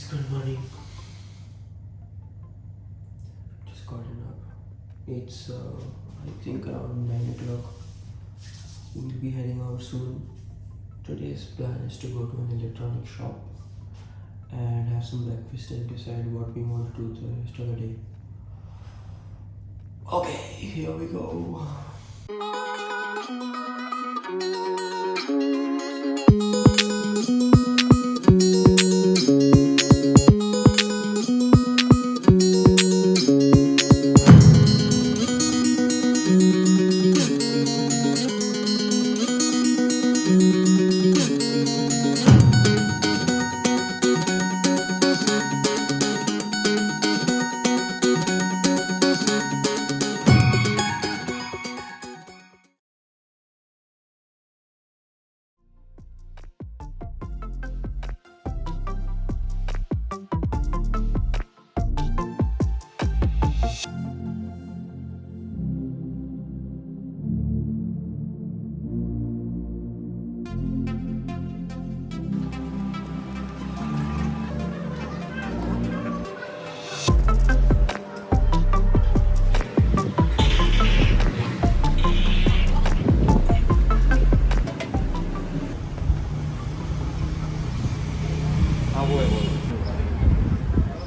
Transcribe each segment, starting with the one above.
Good morning. Just gotten up. It's I think around 9 o'clock. We'll be heading out soon. Today's plan is to go to an electronic shop and have some breakfast and decide what we want to do the rest of the day. Okay, here we go.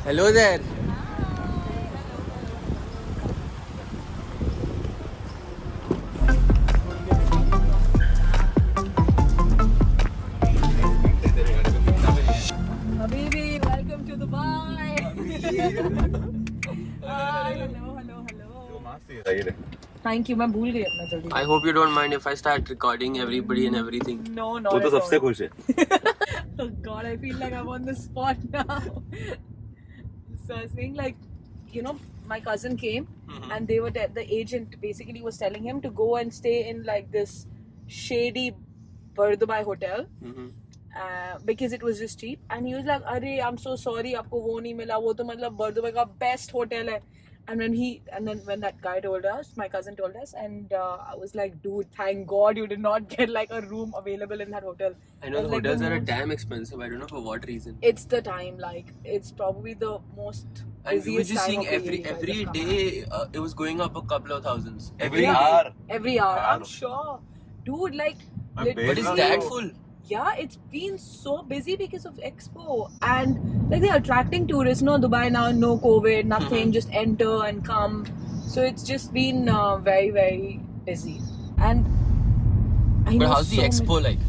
Hello there. Habibi, welcome to Dubai. Hello. Thank you. मैं भूल गई अपना जल्दी. I hope you don't mind if I start recording everybody and everything. No, not वो तो at all. सबसे खुश है. Oh God, I feel like I'm on the spot now. So I was saying, like, you know, my cousin came and they were the agent basically was telling him to go and stay in like this shady Dubai hotel because it was just cheap. And he was like, "Arey, I'm so sorry, आपको वो नहीं मिला, वो तो मतलब Dubai का best hotel है." And when that guy told us, my cousin told us, and I was like, dude, thank God you did not get like a room available in that hotel. I know the hotels are damn expensive. I don't know for what reason. It's the time, like it's probably the most And we were busiest just time seeing of the every year. every day it was going up a couple of thousands. Every hour. Every hour, I'm sure, dude. Like, But is that full? yeah, it's been so busy because of Expo and like they're attracting tourists. No Dubai now, no COVID, nothing. Just enter and come. So it's just been very very busy. And I But know how's the Expo like?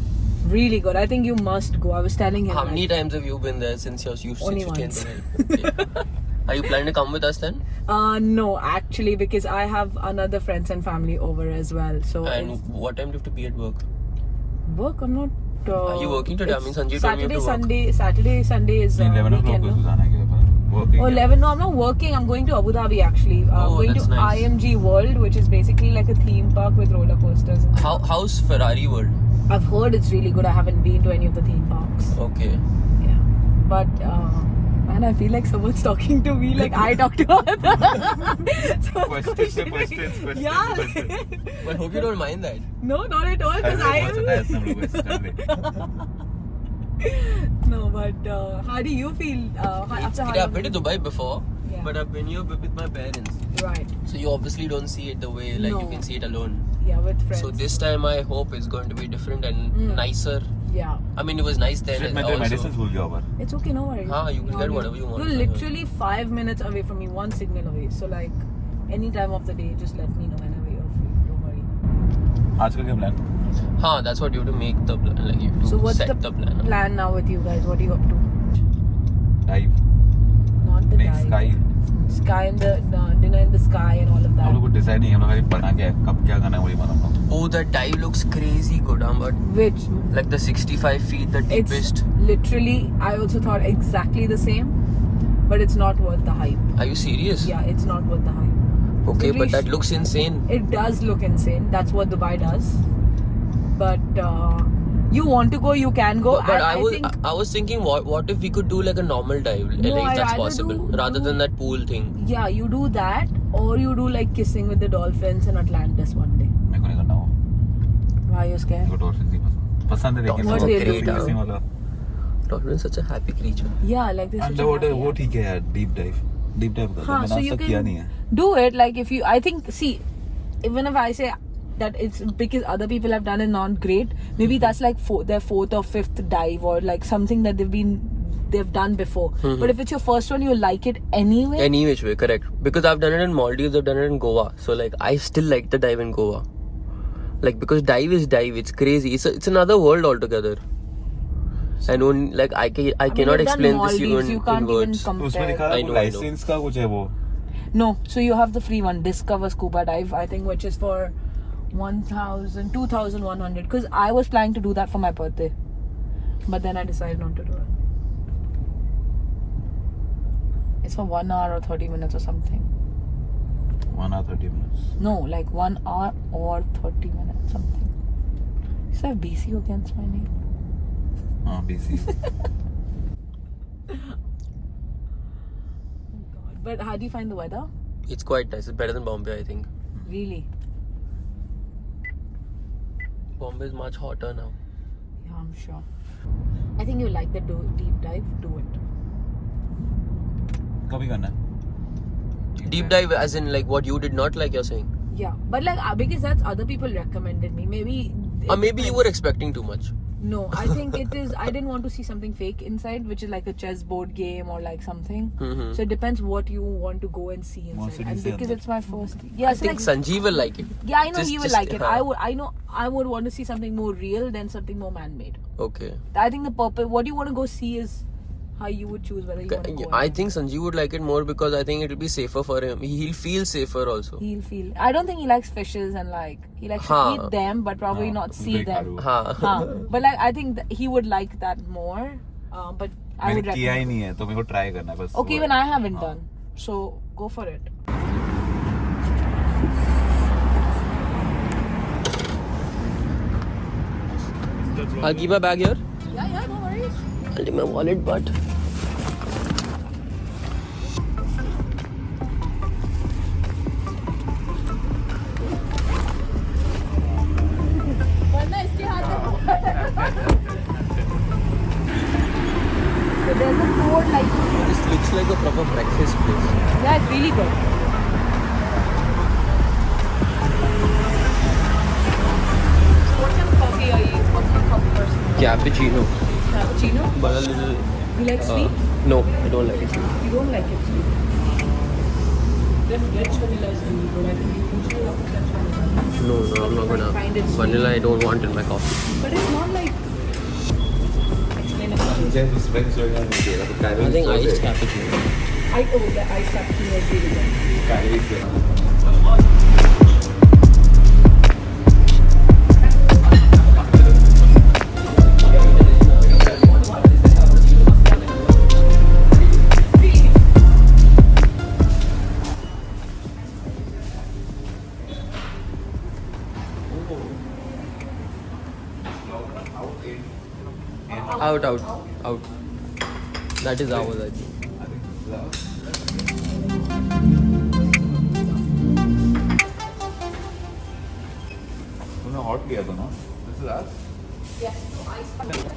Really good. I think you must go. I was telling him. How many times have you been there since you Only came once. there? Okay. Are you planning to come with us then? No, actually, because I have another friends and family over as well. So And what time do you have to be at work? work. I'm not. Are you working today? I mean, Sanjeev told me you have to work. Saturday, Sunday is 11 o'clock weekend. को No? जाना है क्या पर working. Oh, 11. No, I'm not working. I'm going to Abu Dhabi actually. I'm going that's to nice. IMG World, which is basically like a theme park with roller coasters. How's Ferrari World? I've heard it's really good. I haven't been to any of the theme parks. Okay. Yeah, but man, I feel like someone's talking to me like I talk to other. Questions. Yeah. But hope you don't mind that. No, not at all. Because No, but how do you feel after how I've been to Dubai before, Yeah. but I've been here with my parents. Right. So you obviously don't see it the way like No. you can see it alone. Yeah, with friends. So this time I hope it's going to be different and nicer. Yeah. I mean, it was nice then. मैं तेरे medicines भूल गया ऊपर. It's okay, no worries. You can get whatever you want. You're literally 5 minutes away from me, one signal away. So like, any time of the day, just let me know whenever you're free. Don't worry. आज का क्या plan? That's what you have to make the plan. Like you have to So what's set the plan. plan now with you guys? What are you up to? Dive. Not the Next dive. Sky and the dinner in the sky and all of हम that. लोग को decide नहीं है हम लोग अभी बना क्या है कब क्या करना है वही मालूम है. Oh, that dive looks crazy good, but Which like the 65 feet, the deepest. it's literally, I also thought exactly the same, but it's not worth the hype. Are you serious? Yeah, it's not worth the hype. Okay, Literally but that looks insane. It does look insane. That's what Dubai does. But you want to go, you can go. But I think I was thinking, what if we could do like a normal dive, No, like if I'd that's rather possible, rather than that pool thing. yeah, you do that, or you do like kissing with the dolphins in Atlantis one day. मेरे को नहीं करना वो. Why are you scared? मेरे को dolphins ही पसंद है लेकिन What वो they do? kissing वाला. Dolphin is such a happy creature. Yeah, like this. Underwater वो ठीक है यार, deep dive करते हैं, मैंने आज तक किया नहीं है. Do it, like if you, I think, see, even if I say that it's because other people have done it not great, maybe that's like their fourth or fifth dive or like something that they've done before. But if it's your first one, you like it anyway. Any which way, correct. Because I've done it in Maldives, I've done it in Goa. So like I still like the dive in Goa. Like because dive is dive, it's crazy. It's another world altogether. And on, like I cannot explain this Maldives, you can't even words. compare. उसमें लिखा है licence का कुछ है वो. No, so you have the free one, Discover Scuba Dive, I think, which is for 2,100. Because I was planning to do that for my birthday, but then I decided not to do it. It's for 1 hour or 30 minutes or something. 1 hour 30 minutes. No, like 1 hour or 30 minutes something. Is there BC against my name? BC. But how do you find the weather? It's quite nice. It's better than Bombay, I think. Really? Bombay is much hotter now. Yeah, I'm sure. I think you like the deep dive. Do it. कभी करना है? Deep dive as in like what you did not like, you're saying? Yeah, but like because that's other people recommended me. Maybe. Or maybe you were expecting too much. No, I think it is. I didn't want to see something fake inside, which is like a chessboard game or like something. So it depends what you want to go and see inside. And because it's my first, yeah, I think Sanjeev will like it. Yeah, I know he will like it. I would want to see something more real than something more man-made. Okay. I think the purpose, what you want to go see is how you would choose whether you want to go. I think Sanjeev would like it more because I think it will be safer for him. He'll feel safer also. He'll feel. I don't think he likes fishes and like he likes to eat them, but probably not see them. But like I think he would like that more. But I would किया ही recommend. नहीं है तो मेरे को try करना है बस. Okay, even I haven't done. So go for it. I'll keep my bag here. Yeah, no worries. I'll take my wallet, but So there's a board like this looks like a proper breakfast place. yeah, it's really good. What kind of coffee are you? What kind of coffee person? Cappuccino. Cappuccino? But a little. You like sweet? No, I don't like it. You don't like it sweet. Then French vanilla is really good. I think you can try out French vanilla. No, I'm not gonna. Find it sweet. Vanilla, I don't want in my coffee. But it's not like explainable. I think iced cappuccino. The iced cappuccino is really good. Out. That is ours, I think. तूने hot किया था ना? This is us. Yes, so iced cappuccino.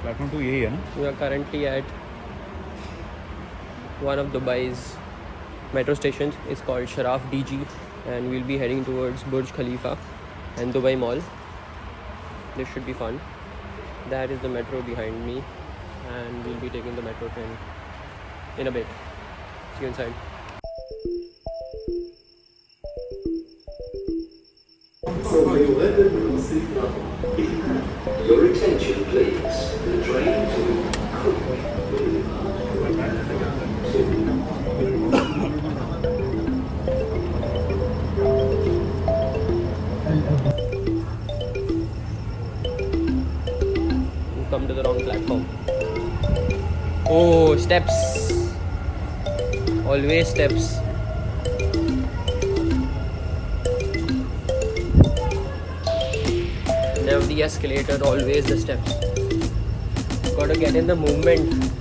Platform 2 यही है ना? We are currently at one of Dubai's metro stations. It's called Sharaf DG, and we'll be heading towards Burj Khalifa and Dubai Mall. This should be fun. That is the metro behind me, and we'll be taking the metro train in a bit. See you inside. Your attention, please. The train to come to the wrong platform. Oh, steps. Always steps. Never the escalator, always the steps. Gotta get in the movement.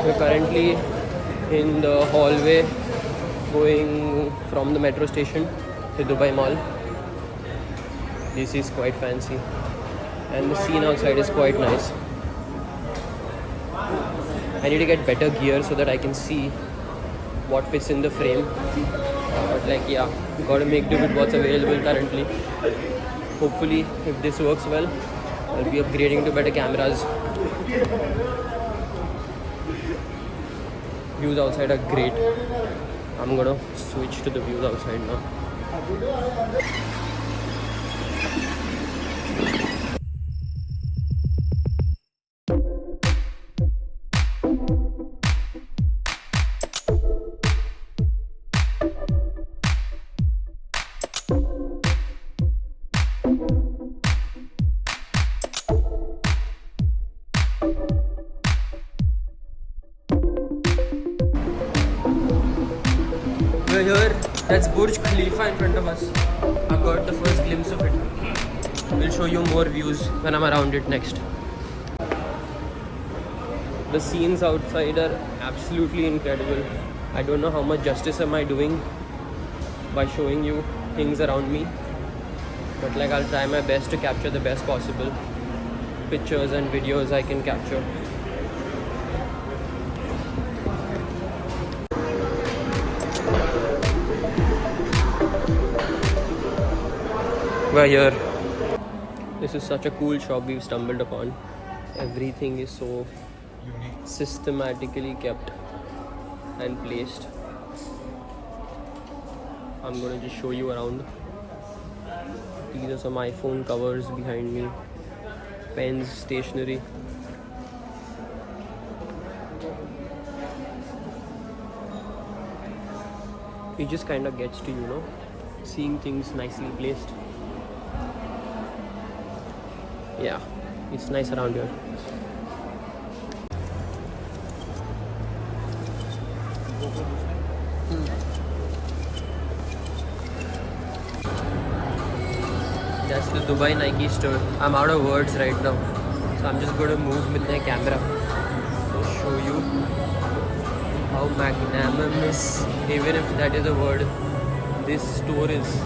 We're currently in the hallway going from the metro station to Dubai Mall. This is quite fancy and the scene outside is quite nice. I need to get better gear so that I can see what fits in the frame. But like yeah, gotta make do with what's available currently. Hopefully if this works well, I'll be upgrading to better cameras. Views outside are great. I'm gonna switch to the views outside now. We're here, that's Burj Khalifa in front of us. I've got the first glimpse of it. We'll show you more views when I'm around it next. The scenes outside are absolutely incredible. I don't know how much justice am I doing by showing you things around me. But like I'll try my best to capture the best possible pictures and videos I can capture. We're here. This is such a cool shop we've stumbled upon. Everything is so systematically kept and placed. I'm gonna just show you around. These are some iPhone covers behind me. Pens, stationery. It just kind of gets to, you know, seeing things nicely placed. Yeah, it's nice around here. That's the Dubai Nike store. I'm out of words right now, so I'm just going to move with my camera to show you how magnanimous, even if that is a word, this store is.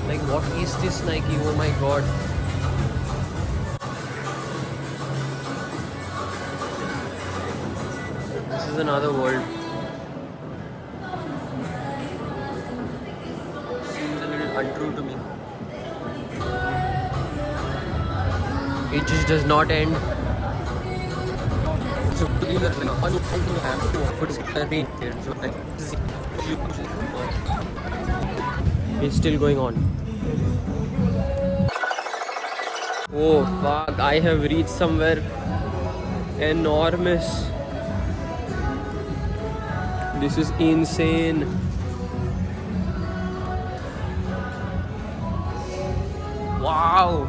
Like, what is this Nike? Oh my god. This is another world. Seems a little untrue to me. It just does not end. It's still going on. Oh fuck, I have reached somewhere enormous. This is insane. Wow.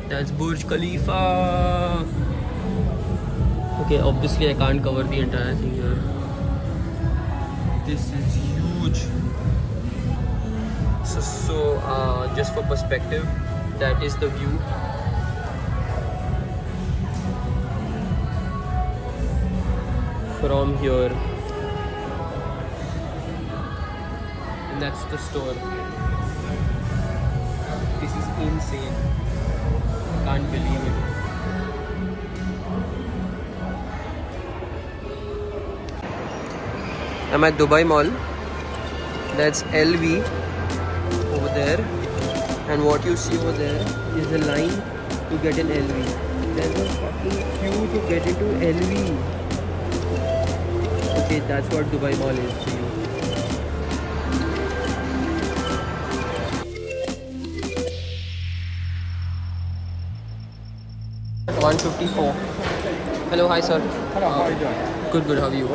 That's Burj Khalifa. Okay, obviously I can't cover the entire thing here. This is huge. So just for perspective, that is the view. From here. And that's the store. This is insane. Can't believe it. I'm at Dubai Mall. That's LV over there. And what you see over there is a line to get an LV. There's a fucking queue to get into LV. Okay, that's what Dubai Mall is for you. $154. Hello, hi sir. Hello, how are you doing? Good, how are you?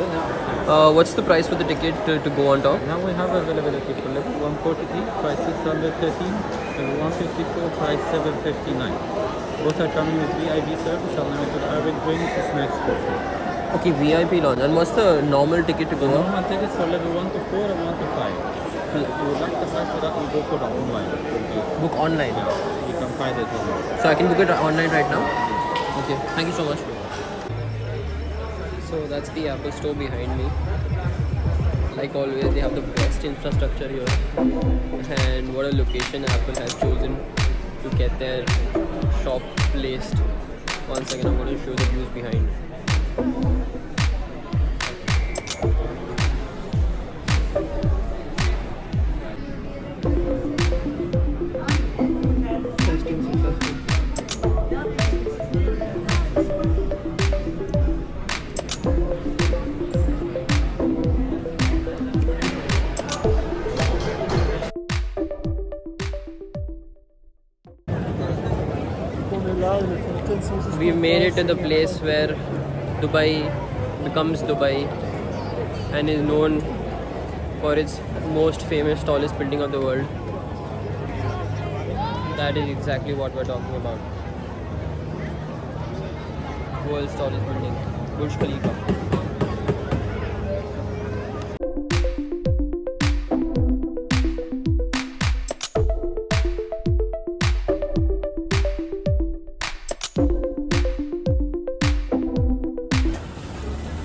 What's the price for the ticket to go on top? Now we have availability for level 143, price 613, level 154, price 759. Both are coming with VIP service, unlimited Arabic drinks, snacks for free. Okay, VIP launch. And what's the normal ticket to The go on? normal tickets for level 1 to 4 and 1 to 5. If you would like to apply for that, we go for the online. Book online. Yeah, you can find it online. So I can book it online right now? Okay, thank you so much. So that's the Apple store behind me. Like always, they have the best infrastructure here. And what a location Apple has chosen to get their shop placed. One second, I'm going to show the views behind. We made it to the place where Dubai becomes Dubai and is known for its most famous, tallest building of the world. That is exactly what we're talking about. World's tallest building, Burj Khalifa.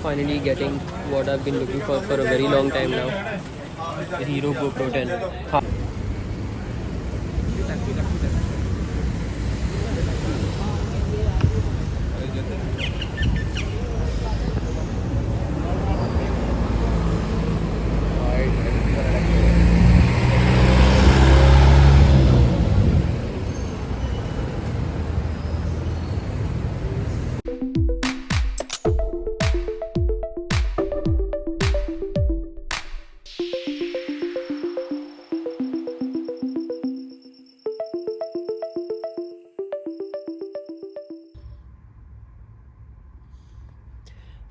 Finally getting what I've been looking for a very long time now. The Hero GoPro 10.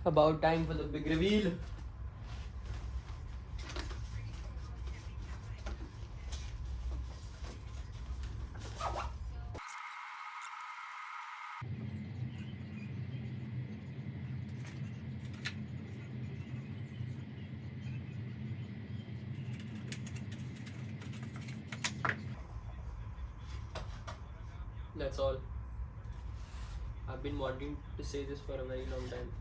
About time for the big reveal. That's all. I've been wanting to say this for a very long time.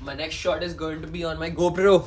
My next shot is going to be on my GoPro.